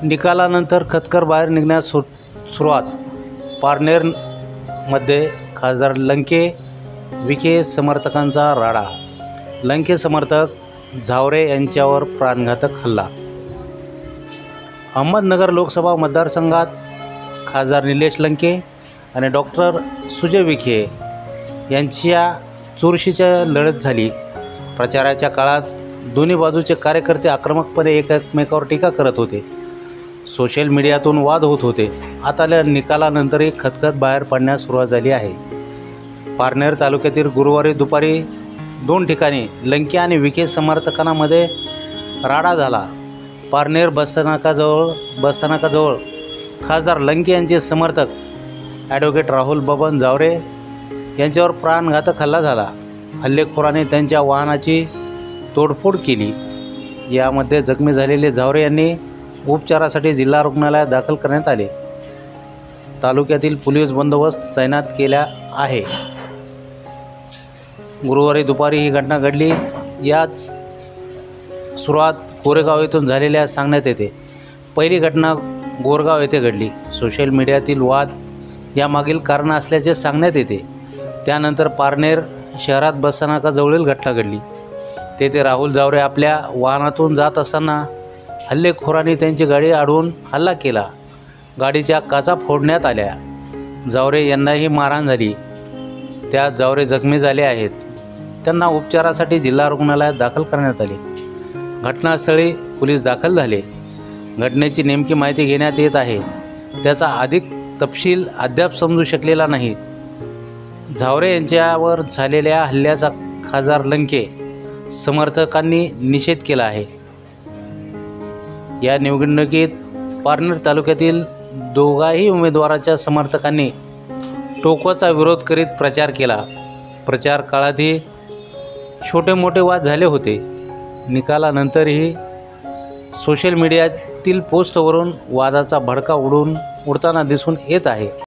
निकालानंतर खतकर बाहेर निघण्यास सुरुवात. पारनेरमध्ये खासदार लंके विखे समर्थकांचा राडा. लंके समर्थक झावरे यांच्यावर प्राणघातक हल्ला. अहमदनगर लोकसभा मतदारसंघात खासदार निलेश लंके आणि डॉक्टर सुजय विखे यांच्या चुरशीची लढत झाली. प्रचाराच्या काळात दोन्ही बाजूचे कार्यकर्ते आक्रमकपणे एकमेकावर टीका करत होते. सोशल मीडियातून वाद होत होते. आता निकालानंतरही खतखत बाहेर पडण्यास सुरुवात झाली आहे. पारनेर तालुक्यातील गुरुवारी दुपारी 2 ठिकाणी लंके आणि विखे समर्थकांमध्ये राडा झाला. पारनेर बसस्थानकाजवळ खासदार लंके यांचे समर्थक ॲडव्होकेट राहुल बबन झावरे यांच्यावर प्राणघातक हल्ला झाला. हल्लेखोराने त्यांच्या वाहनाची तोडफोड केली. यामध्ये जखमी झालेले झावरे यांनी उपचारासाठी जिल्हा रुग्णालयात दाखल करण्यात आले. तालुक्यातील पोलीस बंदोबस्त तैनात केला आहे. गुरुवारी दुपारी ही घटना घडली. याच सुरुवात कोरेगाव येथून झालेल्या सांगण्यात येते. पहिली घटना गोरगाव येथे घडली. सोशल मीडियातील वाद यामागील कारण असल्याचे सांगण्यात येते. त्यानंतर पारनेर शहरात बसस्थानकाजवळील घटना घडली. तेथे राहुल झावरे आपल्या वाहनातून जात असताना हल्लेखोरांनी त्यांची गाडी अडवून हल्ला केला. गाडीच्या काचा फोडण्यात आल्या. झावरे यांनाही मारहाण झाली. त्यात झावरे जखमी झाले आहेत. त्यांना उपचारासाठी जिल्हा रुग्णालयात दाखल करण्यात आले. घटनास्थळी पोलीस दाखल झाले. घटनेची नेमकी माहिती घेण्यात येत आहे. त्याचा अधिक तपशील अद्याप समजू शकलेला नाही. झावरे यांच्यावर झालेल्या हल्ल्याचा खासदार लंके समर्थकांनी निषेध केला आहे. या निवडणुकीत पारनेर तालुक्यातील दोघाही उमेदवाराच्या समर्थकांनी टोकाचा विरोध करीत प्रचार केला. प्रचार काळातही छोटे मोठे वाद झाले होते. निकालानंतरही सोशल मीडियातील पोस्टवरून वादाचा भडका उडताना दिसून येत आहे.